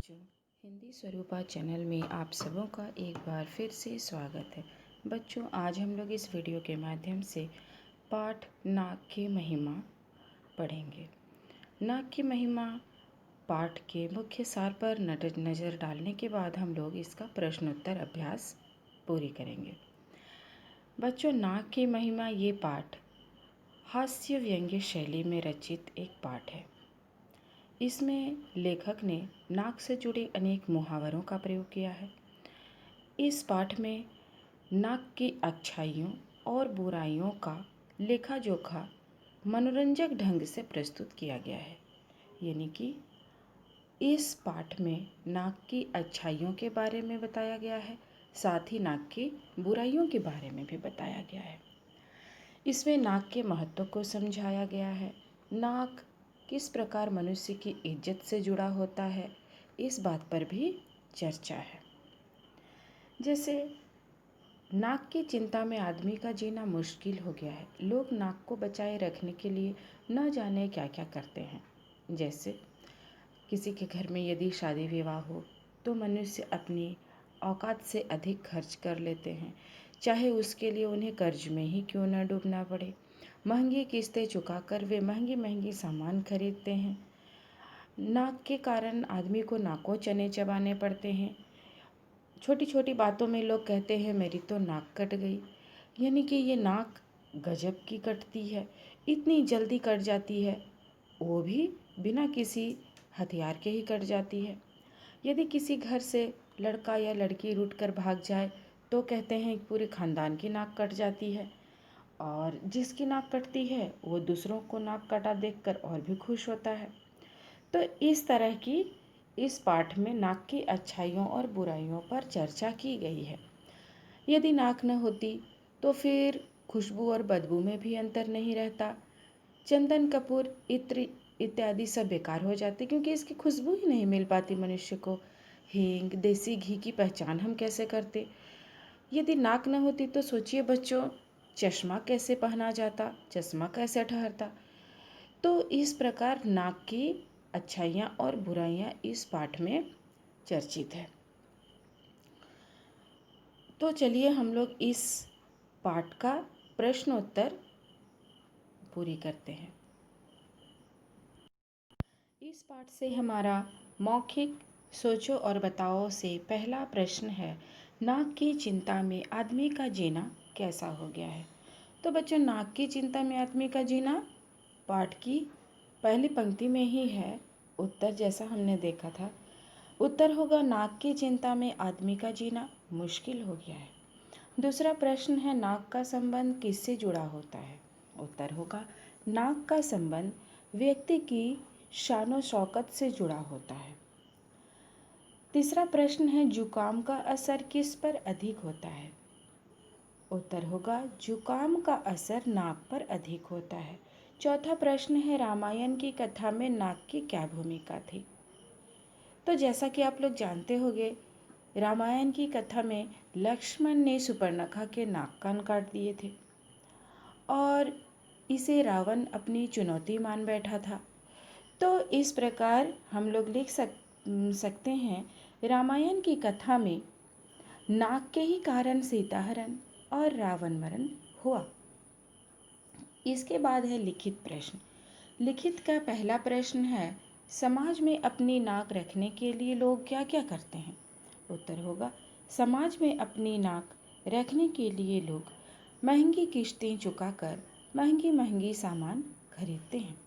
बच्चों, हिंदी स्वरूपा चैनल में आप सबों का एक बार फिर से स्वागत है। बच्चों, आज हम लोग इस वीडियो के माध्यम से पाठ नाक की महिमा पढ़ेंगे। नाक की महिमा पाठ के मुख्य सार पर नज़र डालने के बाद हम लोग इसका प्रश्नोत्तर अभ्यास पूरी करेंगे। बच्चों, नाक की महिमा ये पाठ हास्य व्यंग्य शैली में रचित एक पाठ है। इसमें लेखक ने नाक से जुड़े अनेक मुहावरों का प्रयोग किया है। इस पाठ में नाक की अच्छाइयों और बुराइयों का लेखा जोखा मनोरंजक ढंग से प्रस्तुत किया गया है। यानी कि इस पाठ में नाक की अच्छाइयों के बारे में बताया गया है, साथ ही नाक की बुराइयों के बारे में भी बताया गया है। इसमें नाक के महत्व को समझाया गया है। नाक किस प्रकार मनुष्य की इज्जत से जुड़ा होता है, इस बात पर भी चर्चा है। जैसे नाक की चिंता में आदमी का जीना मुश्किल हो गया है। लोग नाक को बचाए रखने के लिए न जाने क्या क्या करते हैं। जैसे किसी के घर में यदि शादी विवाह हो तो मनुष्य अपनी औकात से अधिक खर्च कर लेते हैं, चाहे उसके लिए उन्हें कर्ज में ही क्यों न डूबना पड़े। महंगी किस्तें चुकाकर वे महंगी महंगी सामान खरीदते हैं। नाक के कारण आदमी को नाको चने चबाने पड़ते हैं। छोटी छोटी बातों में लोग कहते हैं मेरी तो नाक कट गई, यानी कि ये नाक गजब की कटती है, इतनी जल्दी कट जाती है, वो भी बिना किसी हथियार के ही कट जाती है। यदि किसी घर से लड़का या लड़की रूठ कर भाग जाए तो कहते हैं पूरे खानदान की नाक कट जाती है, और जिसकी नाक कटती है वो दूसरों को नाक कटा देखकर और भी खुश होता है। तो इस तरह की इस पाठ में नाक की अच्छाइयों और बुराइयों पर चर्चा की गई है। यदि नाक न होती तो फिर खुशबू और बदबू में भी अंतर नहीं रहता। चंदन, कपूर, इत्र इत्यादि सब बेकार हो जाते, क्योंकि इसकी खुशबू ही नहीं मिल पाती मनुष्य को। हींग, देसी घी की पहचान हम कैसे करते। यदि नाक न होती तो सोचिए बच्चों, चश्मा कैसे पहना जाता, चश्मा कैसे ठहरता। तो इस प्रकार नाक की अच्छाइयाँ और बुराइयाँ इस पाठ में चर्चित है। तो चलिए हम लोग इस पाठ का प्रश्नोत्तर पूरी करते हैं। इस पाठ से हमारा मौखिक सोचो और बताओ से पहला प्रश्न है, नाक की चिंता में आदमी का जीना कैसा हो गया है। तो बच्चों, नाक की चिंता में आदमी का जीना पाठ की पहली पंक्ति में ही है। उत्तर जैसा हमने देखा था, उत्तर होगा नाक की चिंता में आदमी का जीना मुश्किल हो गया है। दूसरा प्रश्न है, नाक का संबंध किससे जुड़ा होता है। उत्तर होगा नाक का संबंध व्यक्ति की शानो शौकत से जुड़ा होता है। तीसरा प्रश्न है, जुकाम का असर किस पर अधिक होता है। उत्तर होगा जुकाम का असर नाक पर अधिक होता है। चौथा प्रश्न है, रामायण की कथा में नाक की क्या भूमिका थी। तो जैसा कि आप लोग जानते होंगे, रामायण की कथा में लक्ष्मण ने सुपर्णखा के नाक कान काट दिए थे और इसे रावण अपनी चुनौती मान बैठा था। तो इस प्रकार हम लोग लिख सकते हैं, रामायण की कथा में नाक के ही कारण सीता हरण और रावण मरण हुआ। इसके बाद है लिखित प्रश्न। लिखित का पहला प्रश्न है, समाज में अपनी नाक रखने के लिए लोग क्या क्या करते हैं। उत्तर होगा समाज में अपनी नाक रखने के लिए लोग महंगी किश्तें चुकाकर महंगी महंगी सामान खरीदते हैं।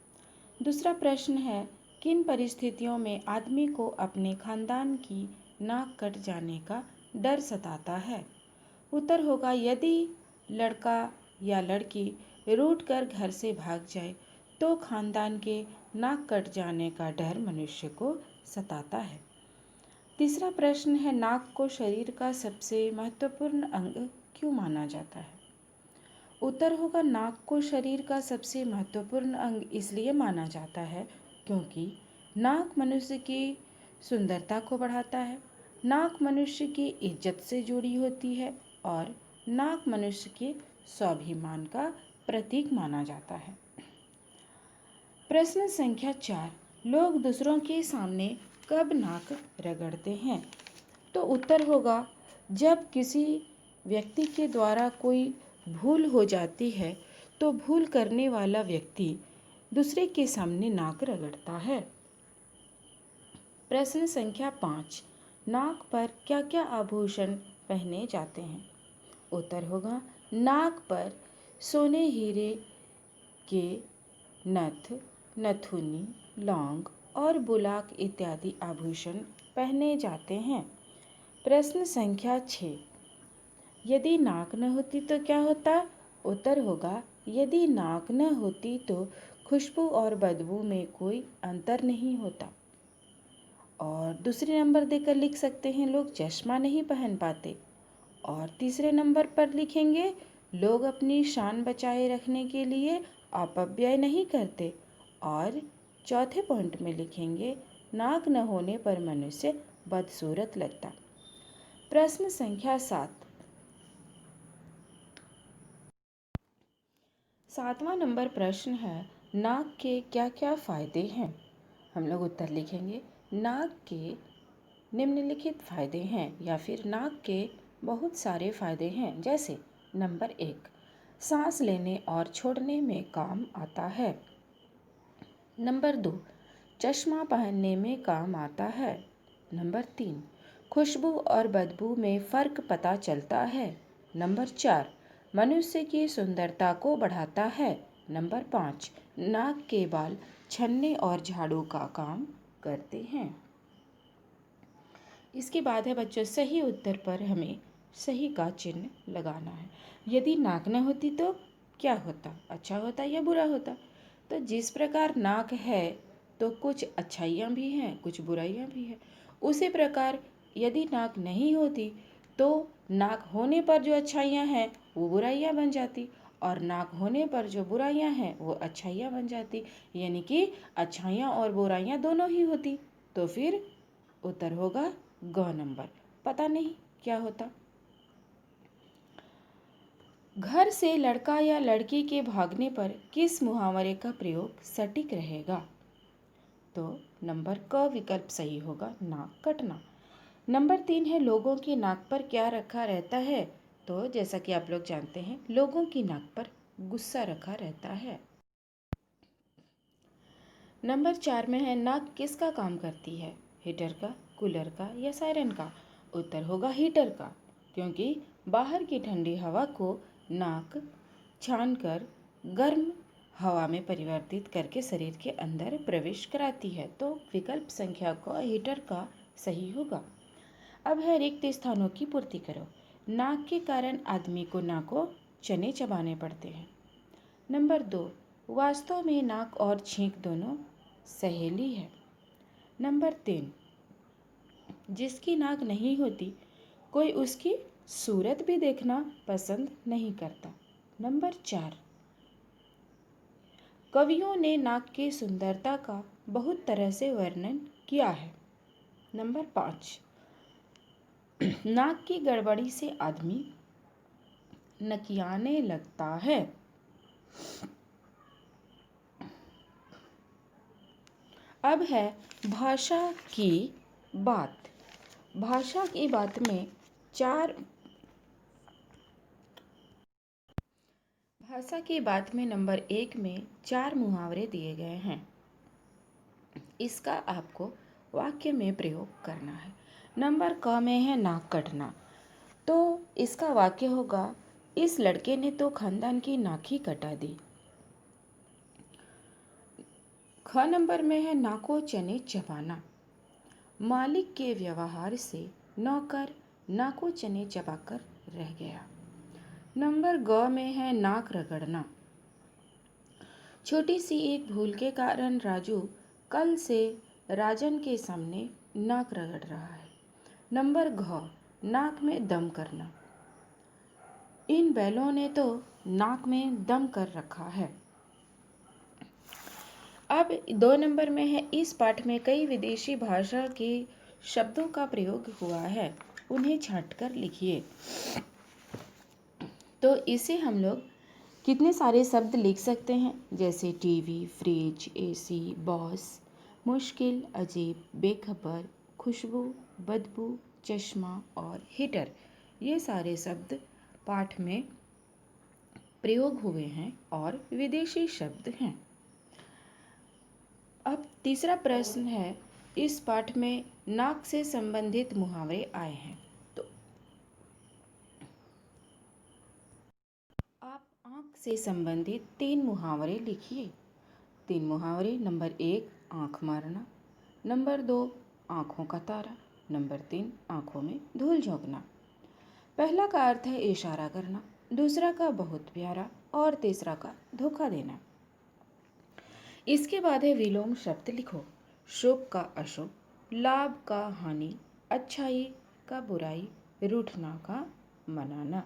दूसरा प्रश्न है, किन परिस्थितियों में आदमी को अपने खानदान की नाक कट जाने का डर सताता है। उत्तर होगा यदि लड़का या लड़की रूठ कर घर से भाग जाए तो खानदान के नाक कट जाने का डर मनुष्य को सताता है। तीसरा प्रश्न है, नाक को शरीर का सबसे महत्वपूर्ण अंग क्यों माना जाता है। उत्तर होगा नाक को शरीर का सबसे महत्वपूर्ण अंग इसलिए माना जाता है क्योंकि नाक मनुष्य की सुंदरता को बढ़ाता है, नाक मनुष्य की इज्जत से जुड़ी होती है और नाक मनुष्य के स्वाभिमान का प्रतीक माना जाता है। प्रश्न संख्या 4, लोग दूसरों के सामने कब नाक रगड़ते हैं? तो उत्तर होगा जब किसी व्यक्ति के द्वारा कोई भूल हो जाती है तो भूल करने वाला व्यक्ति दूसरे के सामने नाक रगड़ता है। प्रश्न संख्या 5, नाक पर क्या क्या आभूषण पहने जाते हैं? उत्तर होगा नाक पर सोने हीरे के नथ, नथुनी, लौंग और बुलाक इत्यादि आभूषण पहने जाते हैं। प्रश्न संख्या 6, यदि नाक न होती तो क्या होता? उत्तर होगा यदि नाक न होती तो खुशबू और बदबू में कोई अंतर नहीं होता। और दूसरे नंबर देकर लिख सकते हैं लोग चश्मा नहीं पहन पाते। और तीसरे नंबर पर लिखेंगे लोग अपनी शान बचाए रखने के लिए अपव्यय नहीं करते। और चौथे पॉइंट में लिखेंगे नाक न होने पर मनुष्य बदसूरत लगता। प्रश्न संख्या 7, 7वां नंबर प्रश्न है नाक के क्या क्या फायदे हैं? हम लोग उत्तर लिखेंगे नाक के निम्नलिखित फायदे हैं या फिर नाक के बहुत सारे फायदे हैं। जैसे नंबर 1, सांस लेने और छोड़ने में काम आता है। नंबर 2, चश्मा पहनने में काम आता है। नंबर 3, खुशबू और बदबू में फ़र्क पता चलता है। नंबर 4, मनुष्य की सुंदरता को बढ़ाता है। नंबर 5, नाक के बाल छन्ने और झाड़ू का काम करते हैं। इसके बाद है बच्चों सही उत्तर पर हमें सही का चिन्ह लगाना है। यदि नाक न होती तो क्या होता? अच्छा होता या बुरा होता? तो जिस प्रकार नाक है तो कुछ अच्छाइयाँ भी हैं, कुछ बुराइयाँ भी हैं। उसी प्रकार यदि नाक नहीं होती तो नाक होने पर जो अच्छाइयाँ हैं वो बुराइयाँ बन जाती और नाक होने पर जो बुराइयाँ हैं वो अच्छाइयाँ बन जाती। यानी कि अच्छाइयाँ और बुराइयाँ दोनों ही होती। तो फिर उत्तर होगा ग नंबर। पता नहीं क्या होता। घर से लड़का या लड़की के भागने पर किस मुहावरे का प्रयोग सटीक रहेगा? तो नंबर क विकल्प सही होगा, नाक कटना। नंबर 3 है लोगों की नाक पर क्या रखा रहता है? तो जैसा कि आप लोग जानते हैं लोगों की नाक पर गुस्सा रखा रहता है। नंबर 4 में है नाक किसका काम करती है? हीटर का, कूलर का या सायरन का? उत्तर होगा हीटर का, क्योंकि बाहर की ठंडी हवा को नाक छानकर गर्म हवा में परिवर्तित करके शरीर के अंदर प्रवेश कराती है। तो विकल्प संख्या का हीटर का सही होगा। अब है रिक्त स्थानों की पूर्ति करो। नाक के कारण आदमी को नाको चने चबाने पड़ते हैं। नंबर 2, वास्तव में नाक और छींक दोनों सहेली है। नंबर 3, जिसकी नाक नहीं होती कोई उसकी सूरत भी देखना पसंद नहीं करता। नंबर 4, कवियों ने नाक की सुंदरता का बहुत तरह से वर्णन किया है। नंबर 5, नाक की गड़बड़ी से आदमी नकियाने लगता है। अब है भाषा की बात। भाषा की बात में भाषा की बात में नंबर 1 में 4 मुहावरे दिए गए हैं। इसका आपको वाक्य में प्रयोग करना है। नंबर क में है नाक कटना, तो इसका वाक्य होगा इस लड़के ने तो खानदान की नाक ही कटा दी। ख नंबर में है नाको चने चबाना, मालिक के व्यवहार से नौकर नाको चने चबाकर रह गया। नंबर ग में है नाक रगड़ना, छोटी सी एक भूल के कारण राजू कल से राजन के सामने नाक रगड़ रहा है। नंबर घ, नाक में दम करना, इन बैलों ने तो नाक में दम कर रखा है। अब 2 नंबर में है इस पाठ में कई विदेशी भाषा के शब्दों का प्रयोग हुआ है, उन्हें छांटकर लिखिए। तो इसे हम लोग कितने सारे शब्द लिख सकते हैं, जैसे टीवी, फ्रिज, एसी, बॉस, मुश्किल, अजीब, बेखबर, खुशबू, बदबू, चश्मा और हीटर, ये सारे शब्द पाठ में प्रयोग हुए हैं और विदेशी शब्द हैं। अब तीसरा प्रश्न है, इस पाठ में नाक से संबंधित मुहावरे आए हैं। तो आप आँख से संबंधित 3 मुहावरे लिखिए। 3 मुहावरे। नंबर 1, आँख मारना। नंबर 2, आँखों का तारा। नंबर 3, आँखों में धूल झोंकना। पहला का अर्थ है इशारा करना, दूसरा का बहुत प्यारा और तीसरा का धोखा देना। इसके बाद है विलोम शब्द लिखो। शुभ का अशुभ, लाभ का हानि, अच्छाई का बुराई, रूठना का मनाना।